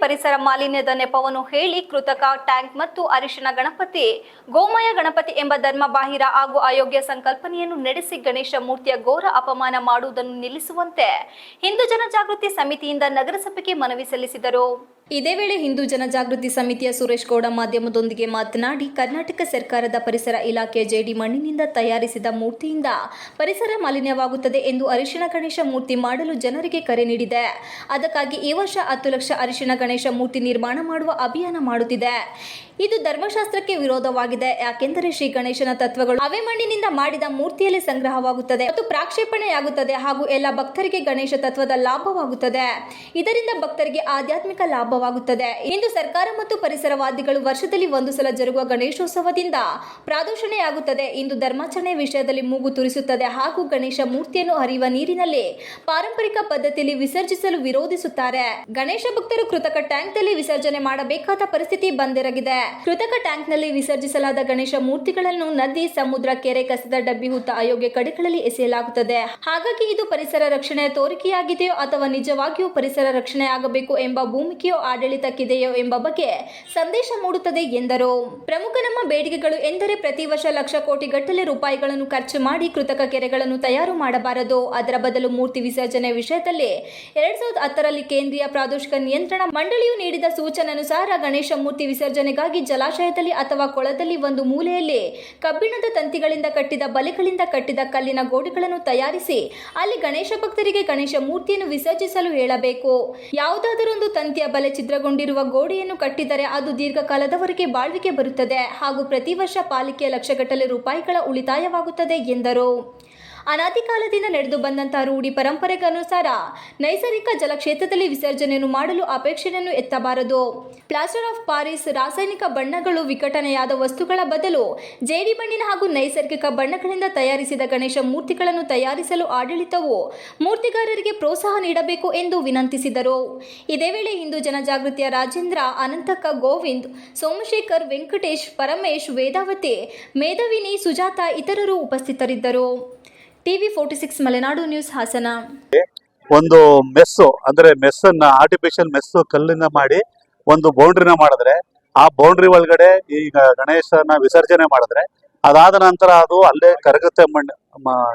ಪರಿಸರ ಮಾಲಿನ್ಯದ ನೆಪವನ್ನು ಹೇಳಿ ಕೃತಕ ಟ್ಯಾಂಕ್ ಮತ್ತು ಅರಿಶಿನ ಗಣಪತಿ, ಗೋಮಯ ಗಣಪತಿ ಎಂಬ ಧರ್ಮಬಾಹಿರ ಹಾಗೂ ಅಯೋಗ್ಯ ಸಂಕಲ್ಪನೆಯನ್ನು ನಡೆಸಿ ಗಣೇಶ ಮೂರ್ತಿಯ ಘೋರ ಅಪಮಾನ ಮಾಡುವುದನ್ನು ನಿಲ್ಲಿಸುವಂತೆ ಹಿಂದೂ ಜನಜಾಗೃತಿ ಸಮಿತಿಯಿಂದ ನಗರಸಭೆಗೆ ಮನವಿ ಸಲ್ಲಿಸಿದರು. ಇದೇ ವೇಳೆ ಹಿಂದೂ ಜನಜಾಗೃತಿ ಸಮಿತಿಯ ಸುರೇಶ್ ಗೌಡ ಮಾಧ್ಯಮದೊಂದಿಗೆ ಮಾತನಾಡಿ, ಕರ್ನಾಟಕ ಸರ್ಕಾರದ ಪರಿಸರ ಇಲಾಖೆ ಜೇಡಿ ಮಣ್ಣಿನಿಂದ ತಯಾರಿಸಿದ ಮೂರ್ತಿಯಿಂದ ಪರಿಸರ ಮಾಲಿನ್ಯವಾಗುತ್ತದೆ ಎಂದು ಅರಿಶಿಣ ಗಣೇಶ ಮೂರ್ತಿ ಮಾಡಲು ಜನರಿಗೆ ಕರೆ ನೀಡಿದೆ. ಅದಕ್ಕಾಗಿ ಈ ವರ್ಷ 10 ಲಕ್ಷ ಅರಿಶಿಣ ಗಣೇಶ ಮೂರ್ತಿ ನಿರ್ಮಾಣ ಮಾಡುವ ಅಭಿಯಾನ ಮಾಡುತ್ತಿದೆ. ಇದು ಧರ್ಮಶಾಸ್ತ್ರಕ್ಕೆ ವಿರೋಧವಾಗಿದೆ. ಯಾಕೆಂದರೆ ಶ್ರೀ ಗಣೇಶನ ತತ್ವಗಳು ಅವೇ ಮಣ್ಣಿನಿಂದ ಮಾಡಿದ ಮೂರ್ತಿಯಲ್ಲಿ ಸಂಗ್ರಹವಾಗುತ್ತದೆ ಮತ್ತು ಪ್ರಾಕ್ಷೇಪಣೆಯಾಗುತ್ತದೆ ಹಾಗೂ ಎಲ್ಲ ಭಕ್ತರಿಗೆ ಗಣೇಶ ತತ್ವದ ಲಾಭವಾಗುತ್ತದೆ. ಇದರಿಂದ ಭಕ್ತರಿಗೆ ಆಧ್ಯಾತ್ಮಿಕ ಲಾಭವಾಗುತ್ತದೆ. ಇಂದು ಸರ್ಕಾರ ಮತ್ತು ಪರಿಸರವಾದಿಗಳು ವರ್ಷದಲ್ಲಿ ಒಂದು ಸಲ ಜರುಗುವ ಗಣೇಶೋತ್ಸವದಿಂದ ಪ್ರಾದೂಷಣೆಯಾಗುತ್ತದೆ. ಇಂದು ಧರ್ಮಾಚರಣೆ ವಿಷಯದಲ್ಲಿ ಮೂಗು ತುರಿಸುತ್ತದೆ ಹಾಗೂ ಗಣೇಶ ಮೂರ್ತಿಯನ್ನು ಹರಿಯುವ ನೀರಿನಲ್ಲಿ ಪಾರಂಪರಿಕ ಪದ್ಧತಿಯಲ್ಲಿ ವಿಸರ್ಜಿಸಲು ವಿರೋಧಿಸುತ್ತಾರೆ. ಗಣೇಶ ಭಕ್ತರು ಕೃತಕ ಟ್ಯಾಂಕ್ನಲ್ಲಿ ವಿಸರ್ಜನೆ ಮಾಡಬೇಕಾದ ಪರಿಸ್ಥಿತಿ ಬಂದೆರಗಿದೆ. ಕೃತಕ ಟ್ಯಾಂಕ್ನಲ್ಲಿ ವಿಸರ್ಜಿಸಲಾದ ಗಣೇಶ ಮೂರ್ತಿಗಳನ್ನು ನದಿ, ಸಮುದ್ರ, ಕೆರೆ, ಕಸದ ಡಬ್ಬಿ, ಹುತ್ತ, ಅಯೋಗ್ಯ ಕಡೆಗಳಲ್ಲಿ ಎಸೆಯಲಾಗುತ್ತದೆ. ಹಾಗಾಗಿ ಇದು ಪರಿಸರ ರಕ್ಷಣೆಯ ತೋರಿಕೆಯಾಗಿದೆಯೋ ಅಥವಾ ನಿಜವಾಗಿಯೂ ಪರಿಸರ ರಕ್ಷಣೆ ಆಗಬೇಕು ಎಂಬ ಭೂಮಿಕೆಯೋ ಆಡಳಿತಕ್ಕಿದೆಯೋ ಎಂಬ ಬಗ್ಗೆ ಸಂದೇಶ ಮೂಡುತ್ತದೆ ಎಂದರು. ಪ್ರಮುಖ ನಮ್ಮ ಬೇಡಿಕೆಗಳು ಎಂದರೆ ಪ್ರತಿ ವರ್ಷ ಲಕ್ಷ ಕೋಟಿ ಗಟ್ಟಲೆ ರೂಪಾಯಿಗಳನ್ನು ಖರ್ಚು ಮಾಡಿ ಕೃತಕ ಕೆರೆಗಳನ್ನು ತಯಾರು ಮಾಡಬಾರದು. ಅದರ ಬದಲು ಮೂರ್ತಿ ವಿಸರ್ಜನೆ ವಿಷಯದಲ್ಲಿ 2010ರಲ್ಲಿ ಕೇಂದ್ರೀಯ ಪ್ರಾದೇಶಿಕ ನಿಯಂತ್ರಣ ಮಂಡಳಿಯು ನೀಡಿದ ಸೂಚನೆಯನುಸಾರ ಗಣೇಶ ಮೂರ್ತಿ ವಿಸರ್ಜನೆಗಾಗಿ ಜಲಾಶಯದಲ್ಲಿ ಅಥವಾ ಕೊಳದಲ್ಲಿ ಒಂದು ಮೂಲೆಯಲ್ಲಿ ಕಬ್ಬಿಣದ ತಂತಿಗಳಿಂದ ಕಟ್ಟಿದ ಬಲೆಗಳಿಂದ ಕಟ್ಟಿದ ಕಲ್ಲಿನ ಗೋಡೆಗಳನ್ನು ತಯಾರಿಸಿ ಅಲ್ಲಿ ಗಣೇಶ ಭಕ್ತರಿಗೆ ಗಣೇಶ ಮೂರ್ತಿಯನ್ನು ವಿಸರ್ಜಿಸಲು ಹೇಳಬೇಕು. ಯಾವುದಾದರೊಂದು ತಂತಿಯ ಬಲೆ ಛಿದ್ರಗೊಂಡಿರುವ ಗೋಡೆಯನ್ನು ಕಟ್ಟಿದರೆ ಅದು ದೀರ್ಘಕಾಲದವರೆಗೆ ಬಾಳ್ವಿಕೆ ಬರುತ್ತದೆ ಹಾಗೂ ಪ್ರತಿ ವರ್ಷ ಪಾಲಿಕೆಯ ಲಕ್ಷಗಟ್ಟಲೆ ರೂಪಾಯಿಗಳ ಉಳಿತಾಯವಾಗುತ್ತದೆ ಎಂದರು. ಅನಾದಿ ಕಾಲದಿಂದ ನಡೆದು ಬಂದಂತಹ ರೂಢಿ ಪರಂಪರೆಗನುಸಾರ ನೈಸರ್ಗಿಕ ಜಲಕ್ಷೇತ್ರದಲ್ಲಿ ವಿಸರ್ಜನೆಯನ್ನು ಮಾಡಲು ಅಪೇಕ್ಷೆಯನ್ನು ಎತ್ತಬಾರದು. ಪ್ಲಾಸ್ಟರ್ ಆಫ್ ಪ್ಯಾರಿಸ್, ರಾಸಾಯನಿಕ ಬಣ್ಣಗಳು, ವಿಘಟನೆಯಾದ ವಸ್ತುಗಳ ಬದಲು ಜೇಡಿ ಮಣ್ಣಿನ ಹಾಗೂ ನೈಸರ್ಗಿಕ ಬಣ್ಣಗಳಿಂದ ತಯಾರಿಸಿದ ಗಣೇಶ ಮೂರ್ತಿಗಳನ್ನು ತಯಾರಿಸಲು ಆಡಳಿತವು ಮೂರ್ತಿಗಾರರಿಗೆ ಪ್ರೋತ್ಸಾಹ ನೀಡಬೇಕು ಎಂದು ವಿನಂತಿಸಿದರು. ಇದೇ ವೇಳೆ ಹಿಂದೂ ಜನಜಾಗೃತಿಯ ರಾಜೇಂದ್ರ, ಅನಂತಕ್ಕ, ಗೋವಿಂದ್, ಸೋಮಶೇಖರ್, ವೆಂಕಟೇಶ್, ಪರಮೇಶ್, ವೇದಾವತಿ, ಮೇಧವಿನಿ, ಸುಜಾತ ಇತರರು ಉಪಸ್ಥಿತರಿದ್ದರು. TV 46 Malenadu news, Hassan. ಒಂದು ಮೆಸ್ಸು ಅಂದ್ರೆ ಮೆಸ್ಸನ್ನ ಆರ್ಟಿಫಿಷಿಯಲ್ ಮೆಸ್ಸು ಕಲ್ಲಿಂದ ಮಾಡಿ ಒಂದು ಬೌಂಡ್ರಿನ ಮಾಡಿದ್ರೆ ಆ ಬೌಂಡ್ರಿ ಒಳಗಡೆ ಈಗ ಗಣೇಶನ ವಿಸರ್ಜನೆ ಮಾಡಿದ್ರೆ ಅದಾದ ನಂತರ ಅದು ಅಲ್ಲೇ ಕರಗುತ್ತೆ, ಮಣ್ಣು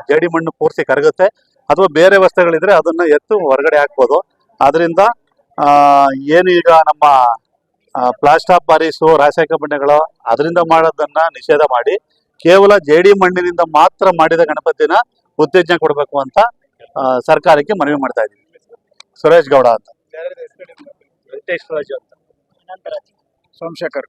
ಜೇಡಿ ಮಣ್ಣು ಪೂರ್ತಿ ಕರಗುತ್ತೆ. ಅಥವಾ ಬೇರೆ ವಸ್ತುಗಳಿದ್ರೆ ಅದನ್ನ ಎತ್ತು ಹೊರಗಡೆ ಹಾಕ್ಬೋದು. ಅದರಿಂದ ಏನು ಈಗ ನಮ್ಮ ಪ್ಲಾಸ್ಟರ್ ಆಫ್ ಪ್ಯಾರಿಸು, ರಾಸಾಯನಿಕ ಬಣ್ಣಗಳು ಅದರಿಂದ ಮಾಡೋದನ್ನ ನಿಷೇಧ ಮಾಡಿ ಕೇವಲ ಜೇಡಿ ಮಣ್ಣಿನಿಂದ ಮಾತ್ರ ಮಾಡಿದ ಗಣಪತಿನ ಉತ್ತೇಜನ ಕೊಡಬೇಕು ಅಂತ ಸರ್ಕಾರಕ್ಕೆ ಮನವಿ ಮಾಡ್ತಾ ಇದ್ದೀವಿ. ಸುರೇಶ್ ಗೌಡ ಅಂತ, ವೆಂಕಟೇಶ್ ರಾಜು ಅಂತ, ಸೋಮಶೇಖರ್.